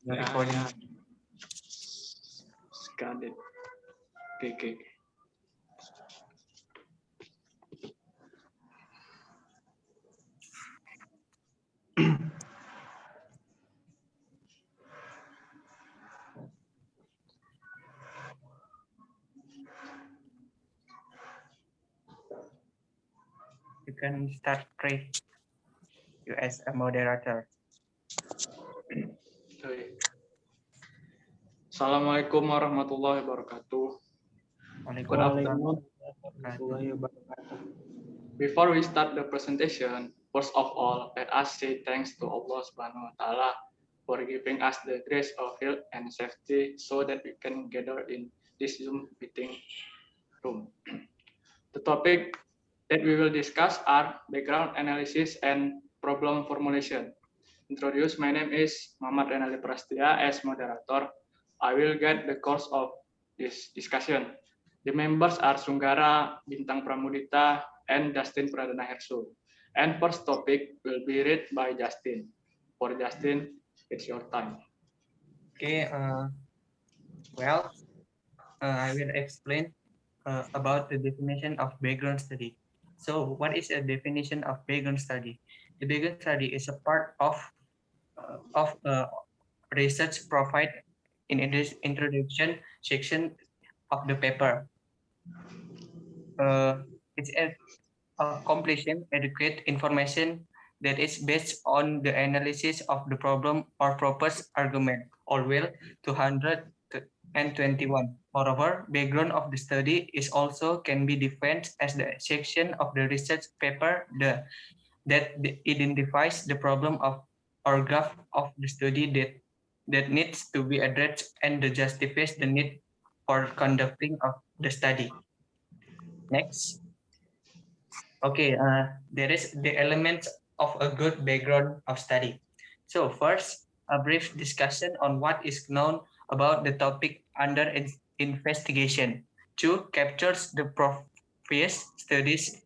The recording. Got it. Okay. You can start, Trey. You as a moderator. Okay. Assalamualaikum warahmatullahi wabarakatuh. Good afternoon. Before we start the presentation, first of all, let us say thanks to Allah Subhanahu wa Ta'ala for giving us the grace of health and safety so that we can gather in this Zoom meeting room. The topic that we will discuss are background analysis and problem formulation. Introduce, my name is Muhammad Renali Prastia as moderator. I will guide the course of this discussion. The members are Sunggara, Bintang Pramudita, and Justin Pradana Hersul. And first topic will be read by Justin. For Justin, it's your time. Okay. I will explain about the definition of background study. So, what is a definition of background study? The background study is a part of research provided in this introduction section of the paper. It's a completion adequate information that is based on the analysis of the problem or proposed argument. Orwell 221. Moreover, background of the study is also can be defined as the section of the research paper that identifies the problem of or graph of the study that needs to be addressed and justifies the need for conducting of the study. Next. Okay, there is the elements of a good background of study. So first, a brief discussion on what is known about the topic under investigation. Two, captures the previous studies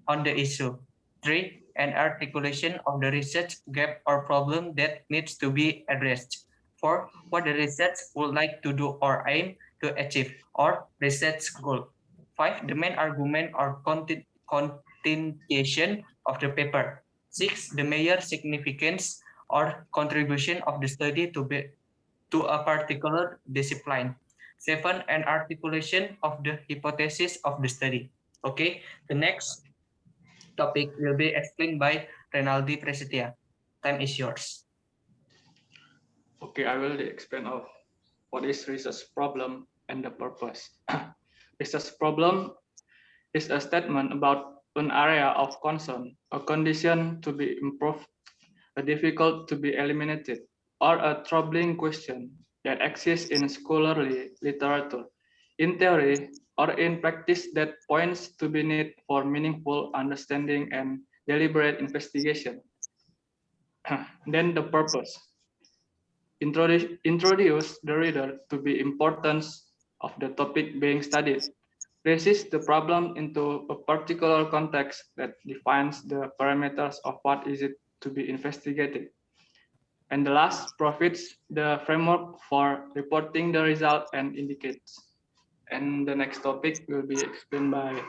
on the issue. Three, an articulation of the research gap or problem that needs to be addressed. Four, what the research would like to do or aim to achieve or research goal. Five, the main argument or continuation of the paper. 6. The major significance or contribution of the study to a particular discipline. 7. An articulation of the hypothesis of the study. Okay, the next topic will be explained by Renaldi Prasetya. Time is yours. Okay, I will explain of what is research problem and the purpose. Research problem is a statement about an area of concern, a condition to be improved, a difficult to be eliminated, or a troubling question that exists in scholarly literature, in theory, or in practice that points to the need for meaningful understanding and deliberate investigation. Then the purpose. Introduce the reader to the importance of the topic being studied, places the problem into a particular context that defines the parameters of what is it to be investigated. And the last provides the framework for reporting the result and indicates. And the next topic will be explained by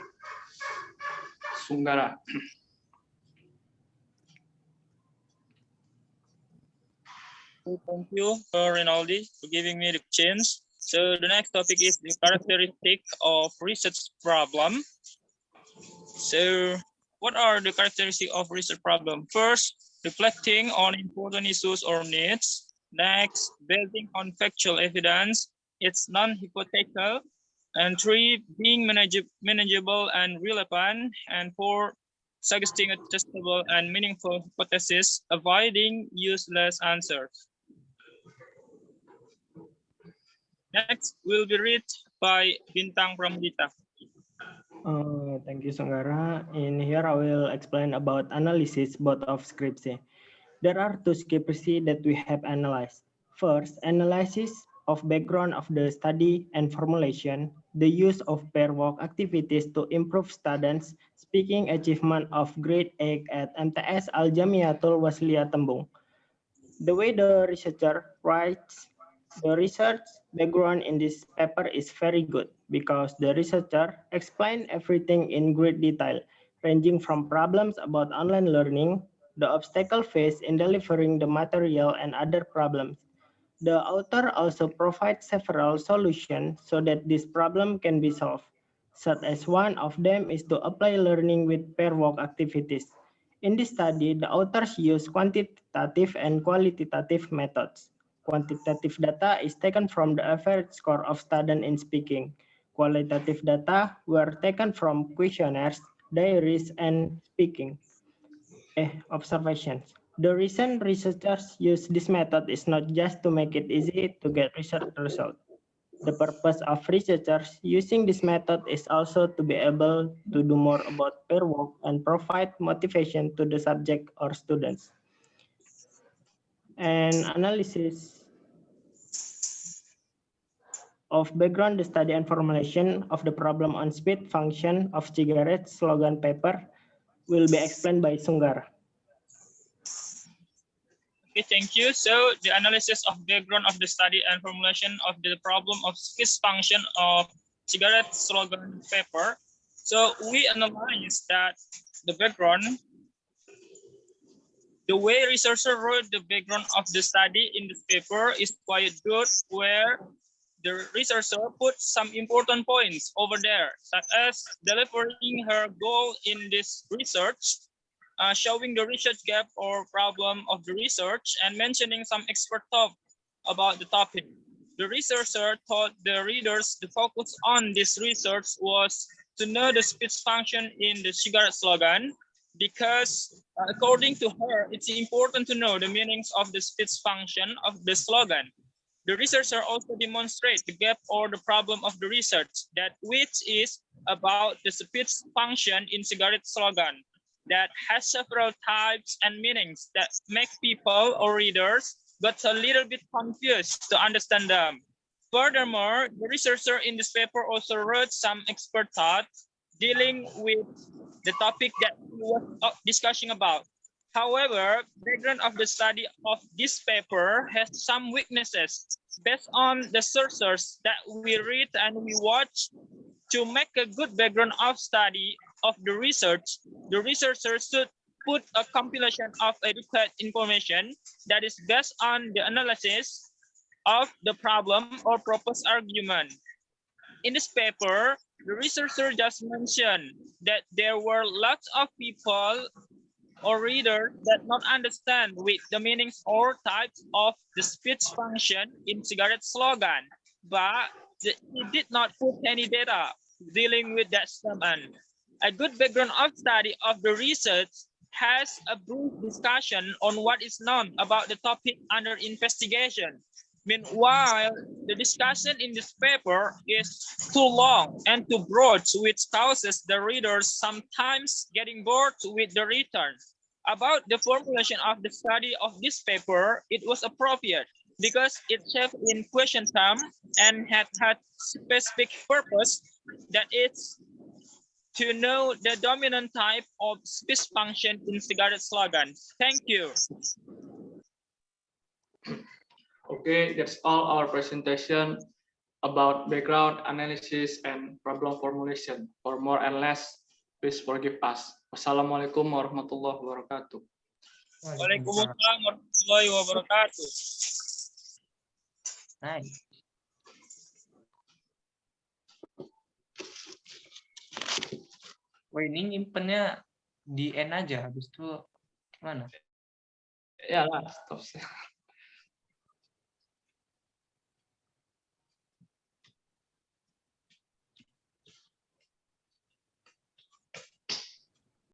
Sunggara. Thank you for Rinaldi for giving me the chance. So the next topic is the characteristic of research problem. So what are the characteristics of research problem? First, reflecting on important issues or needs. Next, building on factual evidence. It's non-hypothetical. And 3, being manageable and relevant. And 4, suggesting a testable and meaningful hypothesis, avoiding useless answers. Next will be read by Bintang Pramudita. Thank you, Sunggara. In here, I will explain about analysis both of scripts. There are two scripts that we have analyzed. First, analysis of background of the study and formulation, the use of pair work activities to improve students' speaking achievement of grade 8 at MTS Al Jamiatul Wasliyah Tembung. The way the researcher writes the research background in this paper is very good because the researcher explained everything in great detail, ranging from problems about online learning, the obstacle faced in delivering the material, and other problems. The author also provides several solutions so that this problem can be solved, such as one of them is to apply learning with pair work activities. In this study, the authors use quantitative and qualitative methods. Quantitative data is taken from the average score of students in speaking. Qualitative data were taken from questionnaires, diaries, and speaking observations. The reason researchers use this method is not just to make it easy to get research results. The purpose of researchers using this method is also to be able to do more about pair work and provide motivation to the subject or students. And analysis of background, the study and formulation of the problem on speed function of cigarette slogan paper will be explained by Sunggar. Okay, thank you. So the analysis of background of the study and formulation of the problem of speech function of cigarette slogan paper. So we analyze that the background, the way researcher wrote the background of the study in this paper is quite good, where the researcher put some important points over there, such as delivering her goal in this research, showing the research gap or problem of the research, and mentioning some expert talk about the topic. The researcher taught the readers the focus on this research was to know the speech function in the cigarette slogan, because according to her, it's important to know the meanings of the speech function of the slogan. The researcher also demonstrates the gap or the problem of the research, that which is about the speech function in cigarette slogan that has several types and meanings that make people or readers get a little bit confused to understand them. Furthermore, the researcher in this paper also wrote some expert thoughts dealing with the topic that we were discussing about. However, background of the study of this paper has some weaknesses based on the sources that we read and we watch. To make a good background of study of the researcher should put a compilation of adequate information that is based on the analysis of the problem or proposed argument. In this paper, the researcher just mentioned that there were lots of people or readers that not understand with the meanings or types of the speech function in cigarette slogan, but he did not put any data dealing with that statement. A good background of study of the research has a brief discussion on what is known about the topic under investigation. Meanwhile, the discussion in this paper is too long and too broad, which causes the readers sometimes getting bored with the return. About the formulation of the study of this paper, it was appropriate because it served in question term and had specific purpose, that is to know the dominant type of speech function in cigarette slogan. Thank you. Okay, that's all our presentation about background analysis and problem formulation. For more and less, please forgive us. Wassalamualaikum warahmatullahi wabarakatuh. Waalaikumsalam warahmatullahi wabarakatuh. Nice. Wah, ini nyimpennya di N aja, habis itu gimana? Ya lah, stop.